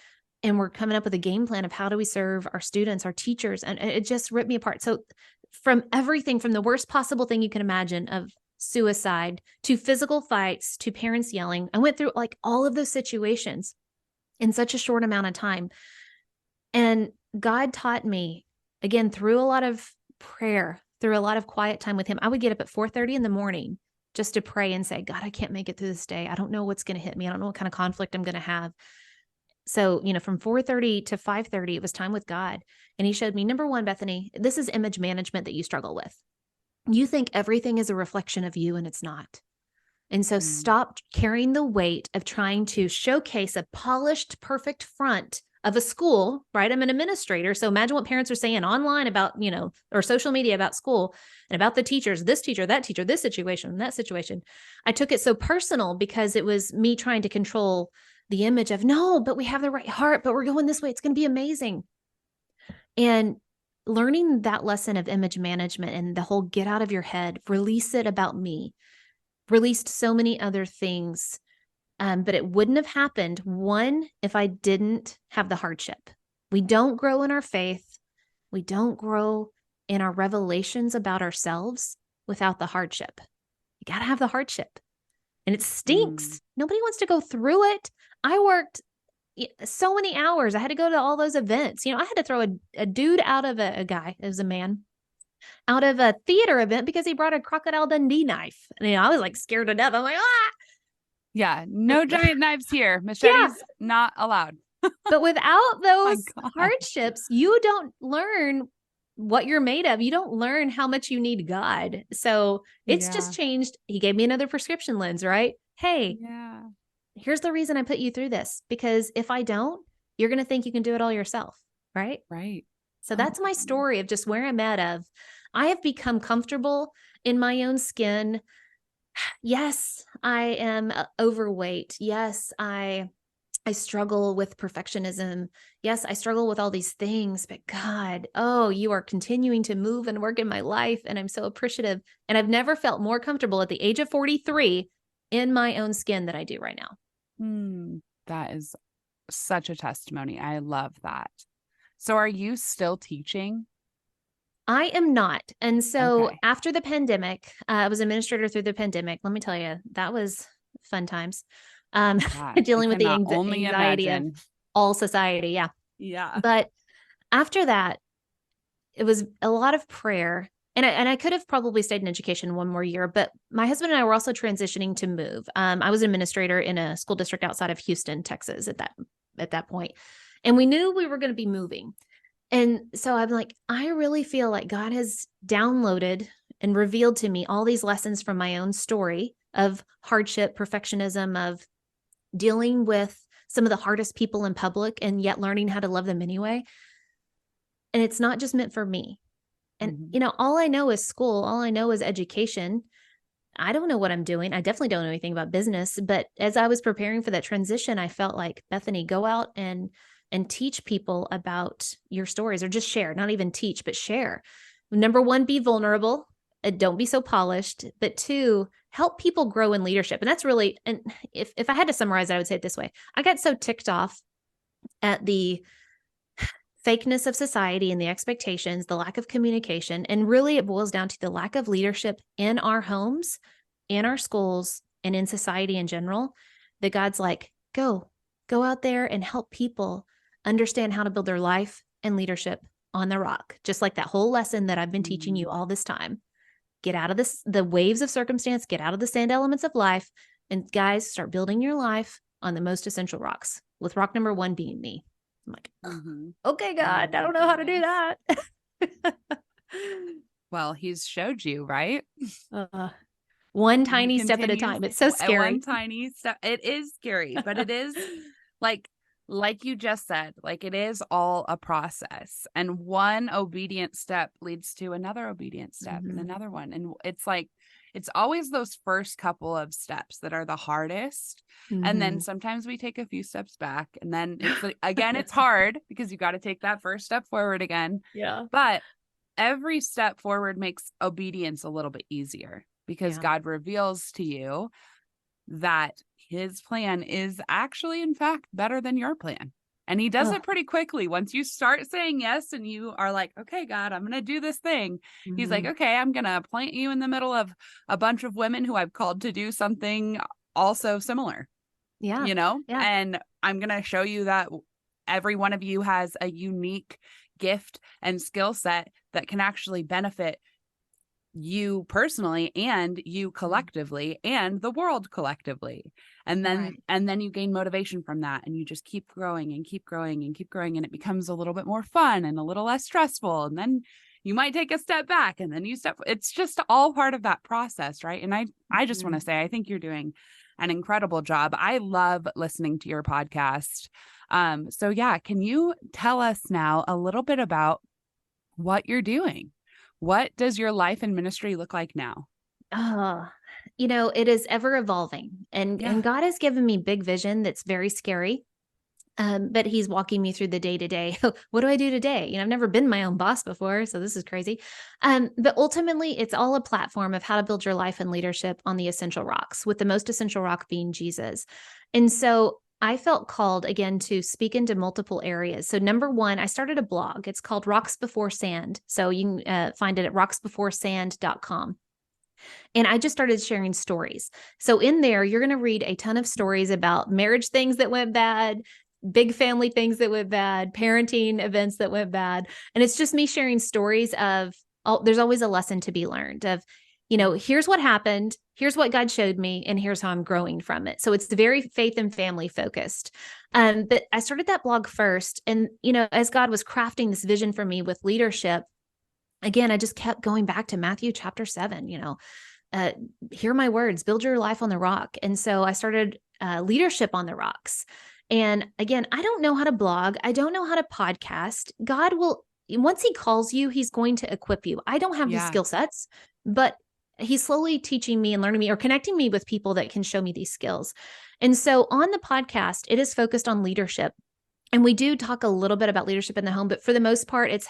and we're coming up with a game plan of how do we serve our students, our teachers. And it just ripped me apart. So from everything, from the worst possible thing you can imagine of suicide to physical fights to parents yelling, I went through like all of those situations in such a short amount of time. And God taught me, again, through a lot of prayer, through a lot of quiet time with him. I would get up at 4:30 in the morning just to pray and say, God, I can't make it through this day. I don't know what's going to hit me. I don't know what kind of conflict I'm going to have. So, from 4:30 to 5:30, it was time with God. And he showed me, number one, Bethany, this is image management that you struggle with. You think everything is a reflection of you, and it's not. And so stop carrying the weight of trying to showcase a polished, perfect front of a school, right? I'm an administrator. So imagine what parents are saying online about, or social media about school and about the teachers, this teacher, that teacher, this situation, that situation. I took it so personal because it was me trying to control the image of, no, but we have the right heart, but we're going this way. It's going to be amazing. And learning that lesson of image management and the whole get out of your head, release it about me, released so many other things. But it wouldn't have happened, one, if I didn't have the hardship. We don't grow in our faith. We don't grow in our revelations about ourselves without the hardship. You got to have the hardship. And it stinks. Nobody wants to go through it. I worked so many hours. I had to go to all those events. I had to throw a dude out of a guy, it was a man, out of a theater event because he brought a Crocodile Dundee knife. And I was like scared to death. I'm like, ah! Yeah, no giant knives here. Machetes not allowed. But without those hardships, you don't learn what you're made of. You don't learn how much you need God. So it's just changed. He gave me another prescription lens, right? Hey, here's the reason I put you through this, because if I don't, you're going to think you can do it all yourself. Right. Right. So that's my story of just where I'm at of, I have become comfortable in my own skin. Yes, I am overweight. Yes, I struggle with perfectionism. Yes, I struggle with all these things, but God, you are continuing to move and work in my life. And I'm so appreciative. And I've never felt more comfortable at the age of 43 in my own skin than I do right now. That is such a testimony. I love that. So are you still teaching? I am not. And so after the pandemic, I was administrator through the pandemic. Let me tell you, that was fun times. Dealing with the anxiety of all society. Yeah. Yeah. But after that, it was a lot of prayer. And I could have probably stayed in education one more year, but my husband and I were also transitioning to move. I was an administrator in a school district outside of Houston, Texas at that point. And we knew we were going to be moving. And so I'm like, I really feel like God has downloaded and revealed to me all these lessons from my own story of hardship, perfectionism, of dealing with some of the hardest people in public and yet learning how to love them anyway. And it's not just meant for me. And, all I know is school. All I know is education. I don't know what I'm doing. I definitely don't know anything about business. But as I was preparing for that transition, I felt like, Bethany, go out and teach people about your stories, or just share, not even teach, but share. Number one, be vulnerable. Don't be so polished. But two, help people grow in leadership. And that's really, and if I had to summarize it, I would say it this way. I got so ticked off at the fakeness of society and the expectations, the lack of communication. And really it boils down to the lack of leadership in our homes, in our schools, and in society in general, that God's like, go out there and help people understand how to build their life and leadership on the rock. Just like that whole lesson that I've been teaching you all this time. Get out of the waves of circumstance, get out of the sand elements of life. And guys, start building your life on the most essential rocks, with rock number one being me. I'm like, okay, God, I don't know how to do that. Well, he's showed you, right? One tiny step at a time. It's so scary. One tiny step. It is scary, but it is like you just said, like it is all a process, and one obedient step leads to another obedient step and another one. And it's like, it's always those first couple of steps that are the hardest. And then sometimes we take a few steps back, and then it's like, again, it's hard because you got to take that first step forward again. Yeah. But every step forward makes obedience a little bit easier, because God reveals to you that his plan is actually, in fact, better than your plan. And he does it pretty quickly. Once you start saying yes and you are like, okay, God, I'm going to do this thing. He's like, okay, I'm going to plant you in the middle of a bunch of women who I've called to do something also similar. Yeah. And I'm going to show you that every one of you has a unique gift and skill set that can actually benefit you personally and you collectively and the world collectively. And then you gain motivation from that, and you just keep growing and keep growing and keep growing, and it becomes a little bit more fun and a little less stressful. And then you might take a step back, and then it's just all part of that process, right? And I just want to say, I think you're doing an incredible job. I love listening to your podcast. So yeah, can you tell us now a little bit about what you're doing? What does your life and ministry look like now? Oh, it is ever evolving, and God has given me big vision that's very scary. But he's walking me through the day to day. What do I do today? I've never been my own boss before, so this is crazy. But ultimately, it's all a platform of how to build your life and leadership on the essential rocks, with the most essential rock being Jesus. And so I felt called again to speak into multiple areas. So number one, I started a blog. It's called Rocks Before Sand. So you can find it at rocksbeforesand.com. And I just started sharing stories. So in there, you're going to read a ton of stories about marriage things that went bad, big family things that went bad, parenting events that went bad. And it's just me sharing stories of, there's always a lesson to be learned of, here's what happened, here's what God showed me, and here's how I'm growing from it. So it's very faith and family focused. But I started that blog first. And, as God was crafting this vision for me with leadership, again, I just kept going back to Matthew chapter 7, hear my words, build your life on the rock. And so I started leadership on the rocks. And again, I don't know how to blog. I don't know how to podcast. God will, once he calls you, he's going to equip you. I don't have these skill sets, but he's slowly teaching me and learning me or connecting me with people that can show me these skills. And so on the podcast, it is focused on leadership. And we do talk a little bit about leadership in the home, but for the most part, it's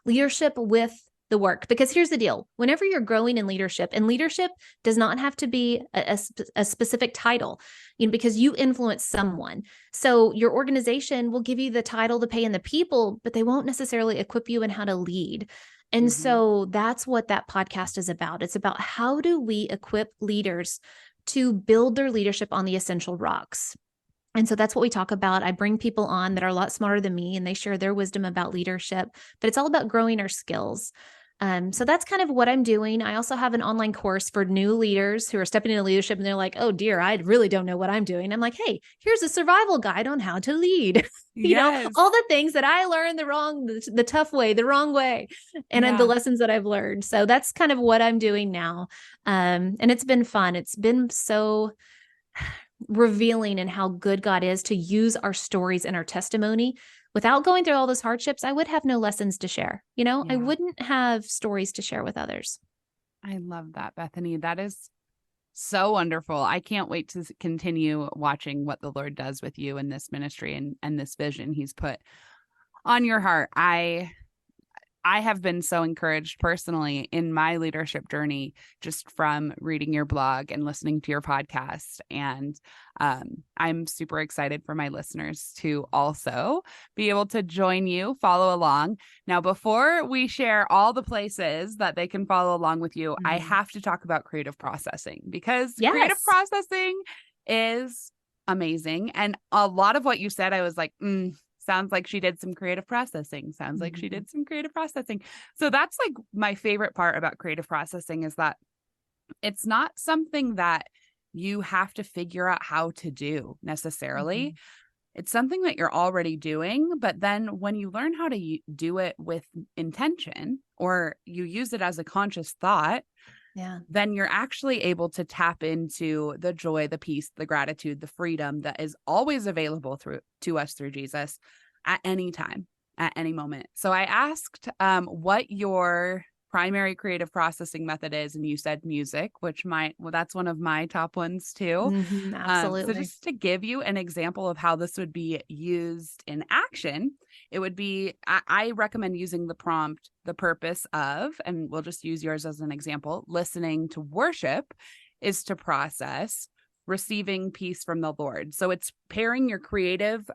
leadership with the work. Because here's the deal. Whenever you're growing in leadership, and leadership does not have to be a specific title, because you influence someone. So your organization will give you the title, the pay, and the people, but they won't necessarily equip you in how to lead. And so that's what that podcast is about. It's about how do we equip leaders to build their leadership on the essential rocks. And so that's what we talk about. I bring people on that are a lot smarter than me, and they share their wisdom about leadership, but it's all about growing our skills. So that's kind of what I'm doing. I also have an online course for new leaders who are stepping into leadership, and they're like, oh dear, I really don't know what I'm doing. I'm like, hey, here's a survival guide on how to lead. All the things that I learned the tough way, the wrong way, and the lessons that I've learned. So that's kind of what I'm doing now. And it's been fun. It's been so revealing in how good God is to use our stories and our testimony. Without going through all those hardships, I would have no lessons to share. I wouldn't have stories to share with others. I love that, Bethany. That is so wonderful. I can't wait to continue watching what the Lord does with you in this ministry and this vision he's put on your heart. I have been so encouraged personally in my leadership journey just from reading your blog and listening to your podcast. And I'm super excited for my listeners to also be able to join you, follow along. Now, before we share all the places that they can follow along with you, I have to talk about creative processing, because creative processing is amazing. And a lot of what you said, I was like, sounds like she did some creative processing. Sounds like she did some creative processing. So that's like my favorite part about creative processing, is that it's not something that you have to figure out how to do necessarily. It's something that you're already doing. But then when you learn how to do it with intention, or you use it as a conscious thought, then you're actually able to tap into the joy, the peace, the gratitude, the freedom that is always available to us through Jesus at any time, at any moment. So I asked what your primary creative processing method is, and you said music, which that's one of my top ones too. Absolutely. So just to give you an example of how this would be used in action, it would be, I recommend using the prompt, the purpose of, and we'll just use yours as an example, listening to worship is to process receiving peace from the Lord. So it's pairing your creative,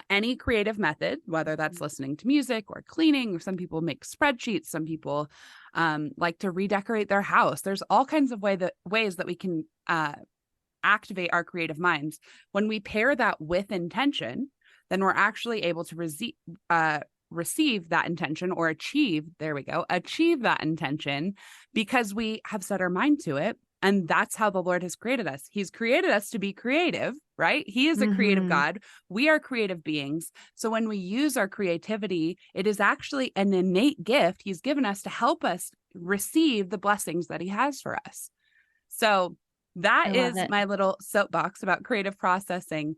any creative method, whether that's listening to music or cleaning, or some people make spreadsheets, some people like to redecorate their house. There's all kinds of ways that we can activate our creative minds. When we pair that with intention, then we're actually able to receive that intention or achieve that intention because we have set our mind to it. And that's how the Lord has created us. He's created us to be creative, right? He is a creative God. We are creative beings. So when we use our creativity, it is actually an innate gift He's given us to help us receive the blessings that He has for us. So that is my little soapbox about creative processing.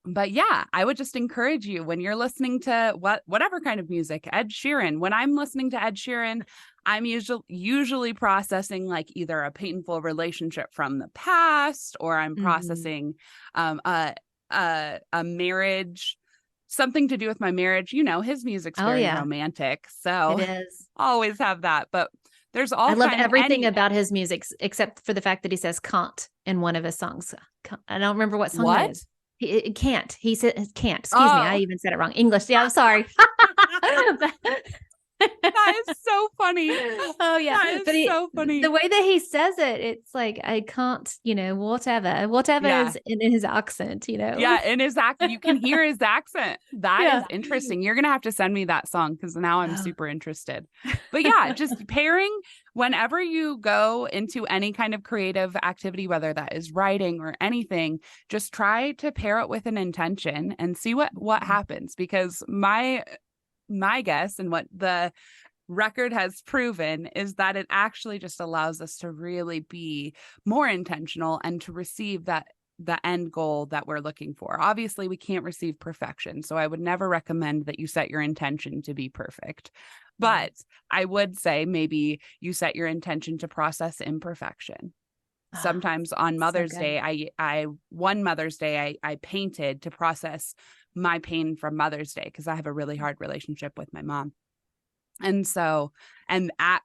But yeah, I would just encourage you when you're listening to whatever kind of music, Ed Sheeran. When I'm listening to Ed Sheeran, I'm usually processing like either a painful relationship from the past, or I'm processing a marriage, something to do with my marriage. You know, his music's very romantic, so it is. Always have that. But there's all I love everything about his music except for the fact that he says "can't" in one of his songs. I don't remember what song that is. He can't. He said can't. Excuse me. I even said it wrong. English. Yeah, I'm sorry. That is so funny. Oh yeah. That is so funny. The way that he says it, it's like, I can't, whatever is in his accent, Yeah, in his accent. You can hear his accent. That is interesting. You're going to have to send me that song because now I'm super interested. But yeah, just pairing whenever you go into any kind of creative activity, whether that is writing or anything, just try to pair it with an intention and see what happens. Because my guess and what the record has proven is that it actually just allows us to really be more intentional and to receive the end goal that we're looking for. Obviously, we can't receive perfection, so I would never recommend that you set your intention to be perfect. But I would say maybe you set your intention to process imperfection. Sometimes on Mother's Day, one Mother's Day, I painted to process my pain from Mother's Day because I have a really hard relationship with my mom. And so, that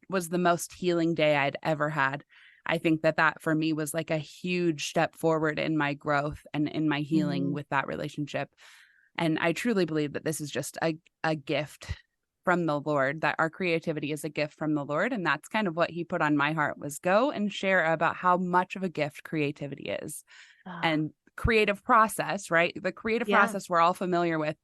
was the most healing day I'd ever had. I think that for me was like a huge step forward in my growth and in my healing with that relationship. And I truly believe that this is just a gift from the Lord, that our creativity is a gift from the Lord. And that's kind of what He put on my heart, was go and share about how much of a gift creativity is. And creative process, right? The creative process we're all familiar with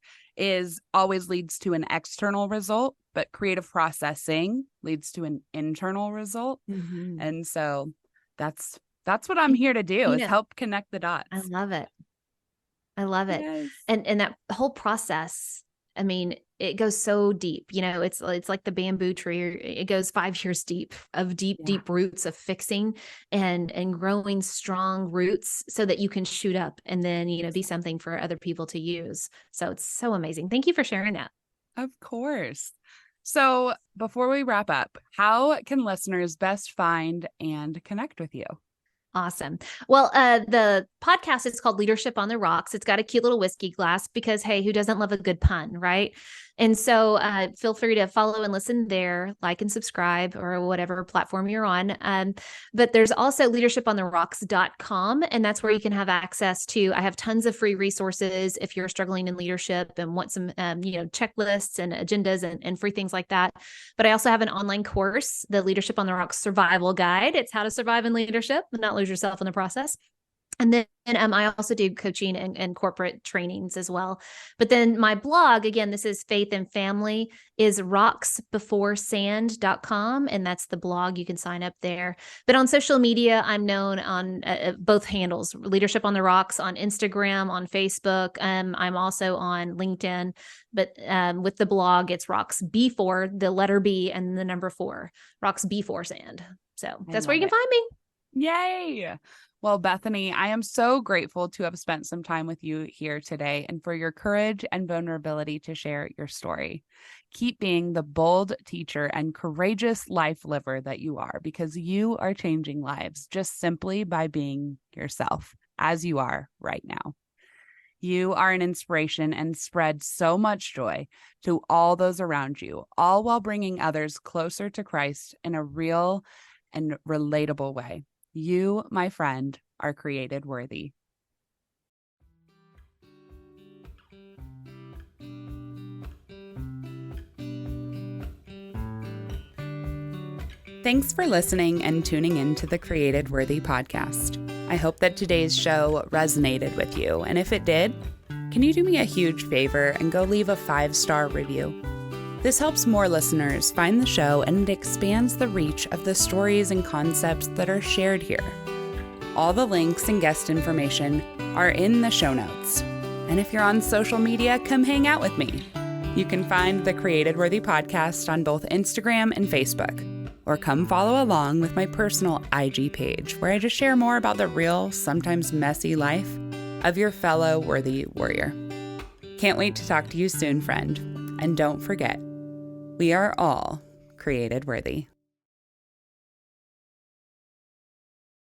always leads to an external result, but creative processing leads to an internal result. And so that's what I'm here to do, is help connect the dots. I love it. Yes. And that whole process, I mean, it goes so deep, it's like the bamboo tree. It goes 5 years deep of deep roots of fixing and growing strong roots so that you can shoot up and then, be something for other people to use. So it's so amazing. Thank you for sharing that. Of course. So before we wrap up, how can listeners best find and connect with you? Awesome. Well, the podcast is called Leadership on the Rocks. It's got a cute little whiskey glass because, hey, who doesn't love a good pun, right? And so feel free to follow and listen there, like and subscribe, or whatever platform you're on. But there's also leadershipontherocks.com, and that's where you can have access to, I have tons of free resources if you're struggling in leadership and want some, checklists and agendas and free things like that. But I also have an online course, the Leadership on the Rocks Survival Guide. It's how to survive in leadership and not lose yourself in the process. And then I also do coaching and corporate trainings as well. But then my blog, again, this is Faith and Family, is rocksbeforesand.com. And that's the blog. You can sign up there. But on social media, I'm known on both handles, Leadership on the Rocks on Instagram, on Facebook. I'm also on LinkedIn. But with the blog, it's Rocks B4, the letter B and the number 4, Rocks Before Sand. So that's where you can find me. Yay. Well, Bethany, I am so grateful to have spent some time with you here today and for your courage and vulnerability to share your story. Keep being the bold teacher and courageous life liver that you are, because you are changing lives just simply by being yourself as you are right now. You are an inspiration and spread so much joy to all those around you, all while bringing others closer to Christ in a real and relatable way. You, my friend, are created worthy. Thanks for listening and tuning in to the Created Worthy podcast. I hope that today's show resonated with you. And if it did, can you do me a huge favor and go leave a 5-star review? This helps more listeners find the show and it expands the reach of the stories and concepts that are shared here. All the links and guest information are in the show notes. And if you're on social media, come hang out with me. You can find the Created Worthy podcast on both Instagram and Facebook, or come follow along with my personal IG page, where I just share more about the real, sometimes messy life of your fellow worthy warrior. Can't wait to talk to you soon, friend. And don't forget, we are all created worthy.